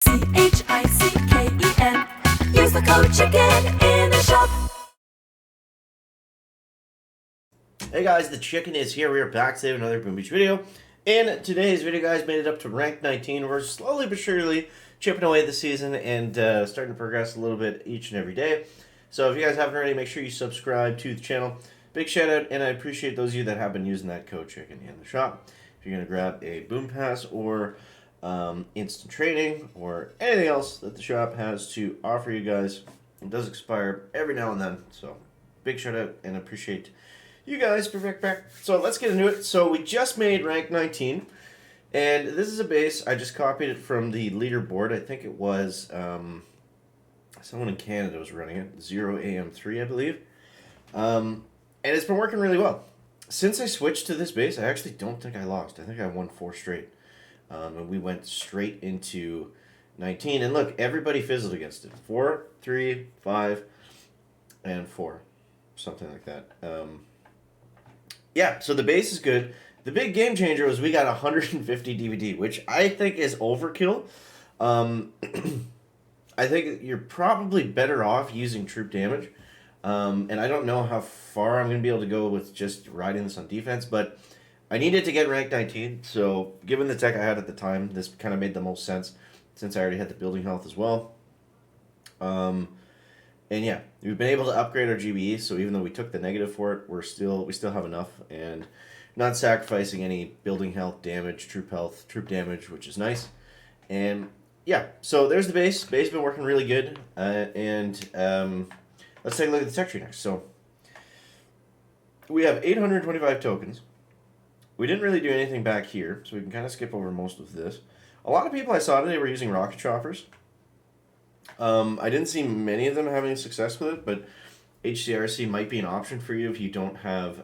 CHICKEN. Use the code CHICKEN in the shop. Hey guys, the Chicken is here. We are back today with another Boom Beach video. In today's video, guys, made it up to rank 19. We're slowly but surely chipping away at the season and starting to progress a little bit each and every day. So if you guys haven't already, make sure you subscribe to the channel. Big shout out, and I appreciate those of you that have been using that code CHICKEN in the shop. If you're going to grab a Boom Pass or instant trading or anything else that the shop has to offer you guys, it does expire every now and then. So big shout out and appreciate you guys. Perfect back. So let's get into it. So we just made rank 19, and this is a base. I just copied it from the leaderboard. I think it was someone in Canada was running it, 0AM3, I believe. And it's been working really well. Since I switched to this base, I actually don't think I lost. I think I won 4 straight. And we went straight into 19. And look, everybody fizzled against it. 4, 3, 5, and 4. Something like that. Yeah, so the base is good. The big game changer was we got 150 DVD, which I think is overkill. I think you're probably better off using troop damage. And I don't know how far I'm going to be able to go with just riding this on defense, but I needed to get rank 19, so given the tech I had at the time, this kind of made the most sense since I already had the building health as well. And yeah, we've been able to upgrade our GBE, so even though we took the negative for it, we still have enough, and not sacrificing any building health, damage, troop health, troop damage, which is nice. And yeah, so there's the base. Base has been working really good, and let's take a look at the tech tree next. So we have 825 tokens. We didn't really do anything back here, so we can kind of skip over most of this. A lot of people I saw today were using rocket choppers. I didn't see many of them having success with it, but HCRC might be an option for you if you don't have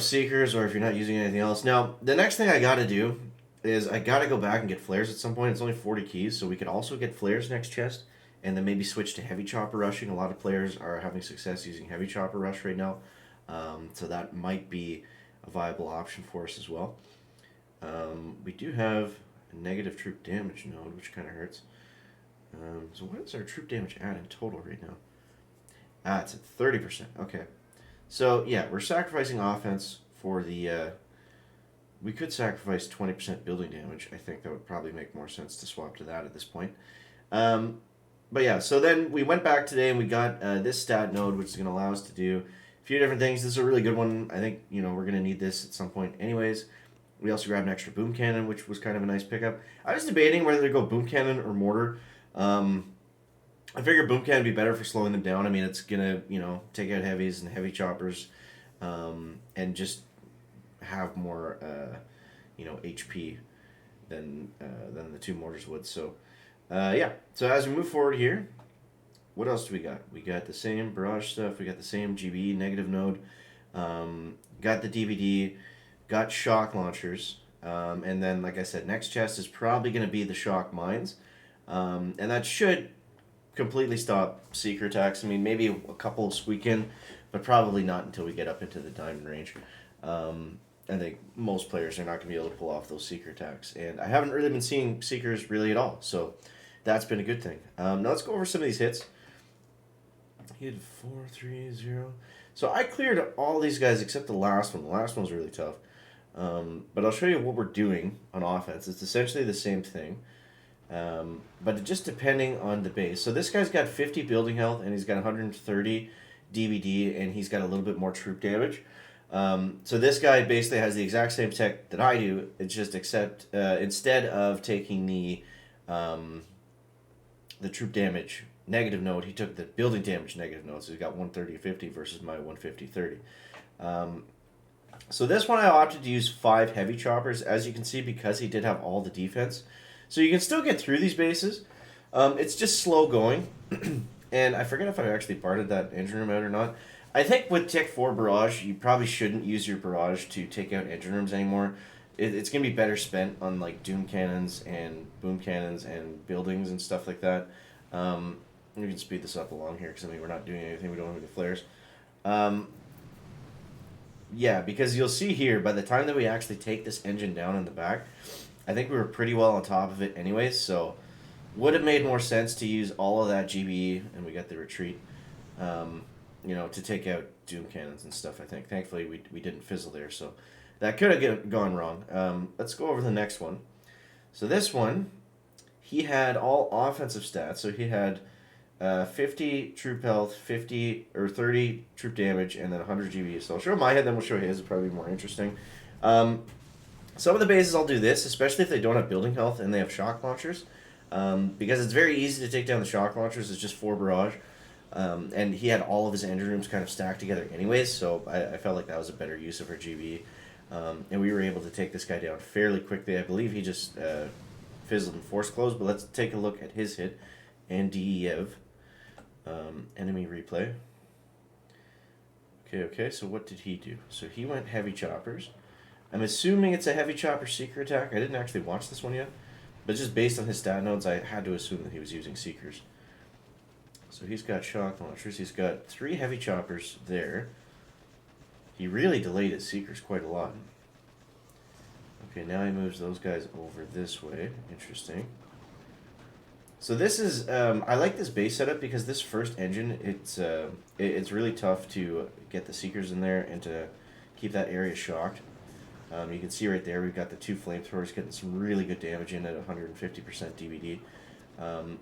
seekers or if you're not using anything else. Now, the next thing I got to do is I got to go back and get flares at some point. It's only 40 keys, so we could also get flares next chest and then maybe switch to heavy chopper rushing. A lot of players are having success using heavy chopper rush right now. So that might be a viable option for us as well. We do have a negative troop damage node, which kind of hurts. So what is our troop damage at in total right now? It's at 30%. Okay. So yeah, we're sacrificing offense for the... we could sacrifice 20% building damage. I think that would probably make more sense to swap to that at this point. But yeah, so then we went back today and we got this stat node, which is going to allow us to do a few different things. This is a really good one. I think, we're going to need this at some point anyways. We also grabbed an extra boom cannon, which was kind of a nice pickup. I was debating whether to go boom cannon or mortar. I figured boom cannon would be better for slowing them down. I mean, it's going to, take out heavies and heavy choppers and just have more, HP than the 2 mortars would. So, yeah. So as we move forward here, what else do we got? We got the same barrage stuff. We got the same GBE negative node. Got the DVD. Got shock launchers. And then, like I said, next chest is probably going to be the shock mines. And that should completely stop seeker attacks. I mean, maybe a couple squeak in, but probably not until we get up into the diamond range. I think most players are not going to be able to pull off those seeker attacks. And I haven't really been seeing seekers really at all. So that's been a good thing. Now let's go over some of these hits. He had 4, 3, 0. So I cleared all these guys except the last one. The last one was really tough. But I'll show you what we're doing on offense. It's essentially the same thing. But just depending on the base. So this guy's got 50 building health and he's got 130 DVD and he's got a little bit more troop damage. So this guy basically has the exact same tech that I do. It's just except instead of taking the troop damage negative node, he took the building damage negative node, so he got 130-50 versus my 150-30. So this one I opted to use 5 heavy choppers, as you can see, because he did have all the defense. So you can still get through these bases. It's just slow going, and I forget if I actually parted that engine room out or not. I think with Tech 4 Barrage, you probably shouldn't use your barrage to take out engine rooms anymore. It's going to be better spent on like doom cannons and boom cannons and buildings and stuff like that. We can speed this up along here because, I mean, we're not doing anything. We don't have any flares. Yeah, because you'll see here, by the time that we actually take this engine down in the back, I think we were pretty well on top of it anyways, so would have made more sense to use all of that GBE, and we got the retreat, to take out Doom Cannons and stuff, I think. Thankfully, we didn't fizzle there, so that could have gone wrong. Let's go over the next one. So this one, he had all offensive stats, so he had 50 troop health, 50 or 30 troop damage, and then 100 GBE. So I'll show my head, then we'll show his. It'll probably be more interesting. Some of the bases I'll do this, especially if they don't have building health and they have shock launchers, because it's very easy to take down the shock launchers. It's just 4 barrage, and he had all of his engine rooms kind of stacked together anyways, so I felt like that was a better use of our GBE. And we were able to take this guy down fairly quickly. I believe he just fizzled and force closed, but let's take a look at his hit. And Diev. Enemy replay. Okay, so what did he do? So he went heavy choppers. I'm assuming it's a heavy chopper seeker attack. I didn't actually watch this one yet, but just based on his stat nodes, I had to assume that he was using seekers. So he's got shock launchers. He's got 3 heavy choppers there. He really delayed his seekers quite a lot. Okay, now he moves those guys over this way. Interesting. So this is, I like this base setup because this first engine, it's really tough to get the seekers in there and to keep that area shocked. You can see right there, we've got the 2 flamethrowers getting some really good damage in at 150% DVD.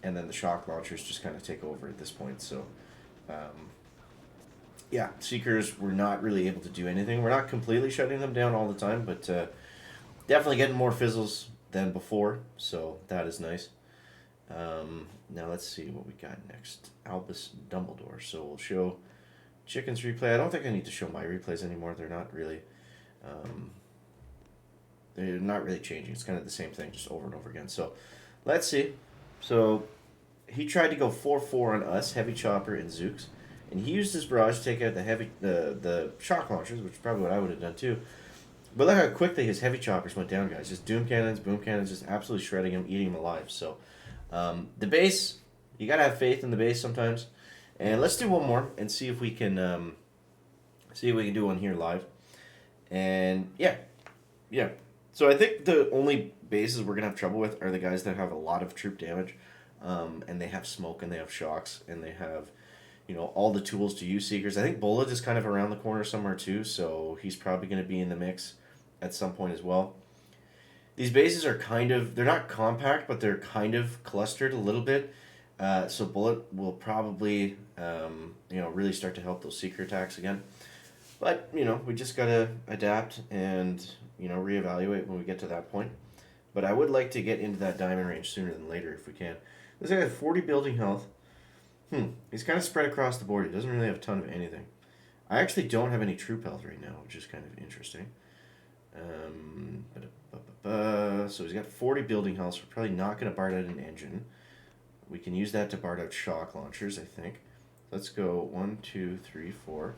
And then the shock launchers just kind of take over at this point. So, yeah, seekers were not really able to do anything. We're not completely shutting them down all the time, but definitely getting more fizzles than before. So that is nice. Now let's see what we got next. Albus Dumbledore. So we'll show Chicken's replay. I don't think I need to show my replays anymore. They're not really changing. It's kind of the same thing, just over and over again. So let's see. So he tried to go 4-4 on us, heavy chopper and Zooks, and he used his barrage to take out the shock launchers, which is probably what I would have done too. But look how quickly his heavy choppers went down, guys. Just doom cannons, boom cannons, just absolutely shredding him, eating him alive. So the base, you gotta have faith in the base sometimes. And let's do one more and see if we can do one here live. And yeah. So I think the only bases we're gonna have trouble with are the guys that have a lot of troop damage, and they have smoke and they have shocks and they have, all the tools to use seekers. I think Bullet is kind of around the corner somewhere too, so he's probably gonna be in the mix at some point as well. These bases are they're not compact, but they're kind of clustered a little bit. So Bullet will probably, really start to help those seeker attacks again. But, we just got to adapt and, reevaluate when we get to that point. But I would like to get into that diamond range sooner than later if we can. This guy has 40 building health. He's kind of spread across the board. He doesn't really have a ton of anything. I actually don't have any troop health right now, which is kind of interesting. So he's got 40 building health, so we're probably not going to BART out an engine. We can use that to BART out shock launchers, I think. Let's go 1, 2, 3, 4.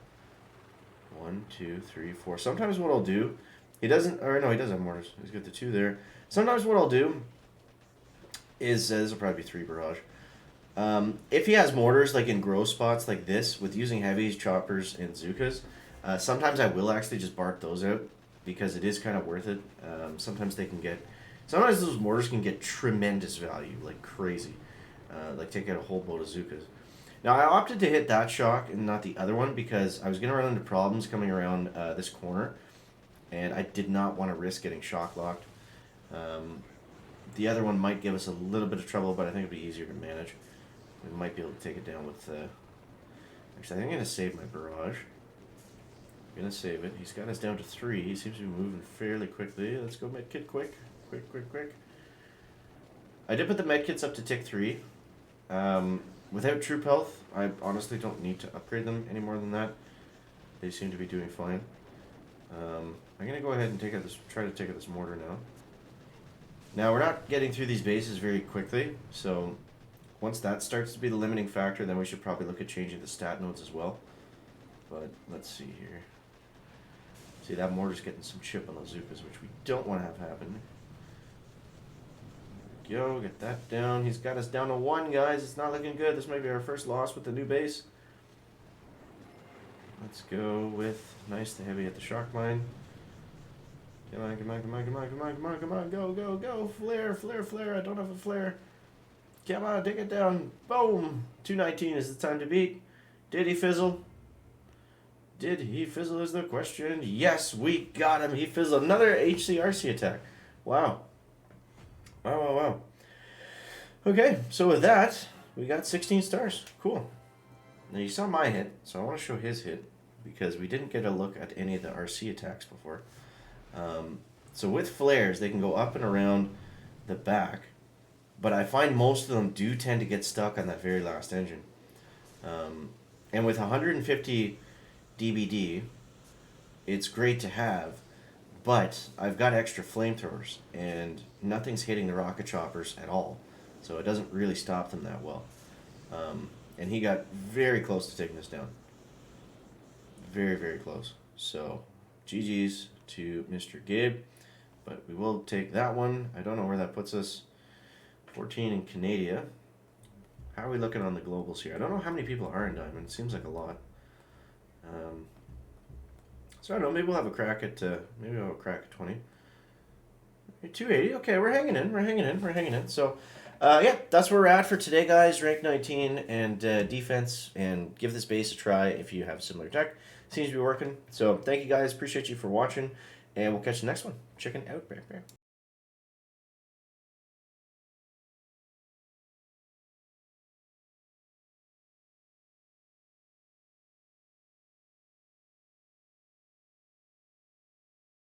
1, 2, 3, 4. Sometimes what I'll do, he does have mortars. He's got the 2 there. Sometimes what I'll do is, this will probably be 3 barrage. If he has mortars, like in grow spots like this, with using heavies, choppers, and Zookas, sometimes I will actually just BART those out, because it is kind of worth it. Sometimes those mortars can get tremendous value, like crazy. Like take out a whole boat of Zookas. Now I opted to hit that shock and not the other one because I was going to run into problems coming around this corner, and I did not want to risk getting shock locked. The other one might give us a little bit of trouble, but I think it'd be easier to manage. We might be able to take it down with... Actually, I think I'm going to save my barrage. I'm going to save it. He's got us down to 3. He seems to be moving fairly quickly. Let's go medkit quick. Quick. I did put the medkits up to tick 3. Without troop health, I honestly don't need to upgrade them any more than that. They seem to be doing fine. I'm going to go ahead and try to take out this mortar now. Now, we're not getting through these bases very quickly, so once that starts to be the limiting factor, then we should probably look at changing the stat nodes as well. But let's see here. See, that mortar's getting some chip on those Zookas, which we don't want to have happen. There we go, get that down. He's got us down to 1, guys. It's not looking good. This might be our first loss with the new base. Let's go with nice to heavy at the shock line. Come on, come on, come on, come on, come on, come on, come on. Go, go, go. Flare, flare, flare. I don't have a flare. Come on, take it down. Boom. 219 is the time to beat. Did he fizzle? Did he fizzle is the question. Yes, we got him. He fizzled. Another HCRC attack. Wow. Wow, wow, wow. Okay, so with that, we got 16 stars. Cool. Now you saw my hit, so I want to show his hit because we didn't get a look at any of the RC attacks before. So with flares, they can go up and around the back, but I find most of them do tend to get stuck on that very last engine. And with 150 DBD, it's great to have, but I've got extra flamethrowers, and nothing's hitting the rocket choppers at all, so it doesn't really stop them that well. And he got very close to taking this down. Very, very close. So, GG's to Mr. Gabe, but we will take that one. I don't know where that puts us. 14 in Canada. How are we looking on the globals here? I don't know how many people are in Diamond. It seems like a lot. So I don't know. Maybe we'll have a crack at 20. 280. Okay, we're hanging in. We're hanging in. We're hanging in. So, yeah, that's where we're at for today, guys. Rank 19 and defense. And give this base a try if you have a similar tech. Seems to be working. So thank you, guys. Appreciate you for watching. And we'll catch you next one. Chicken out. Bear, bear.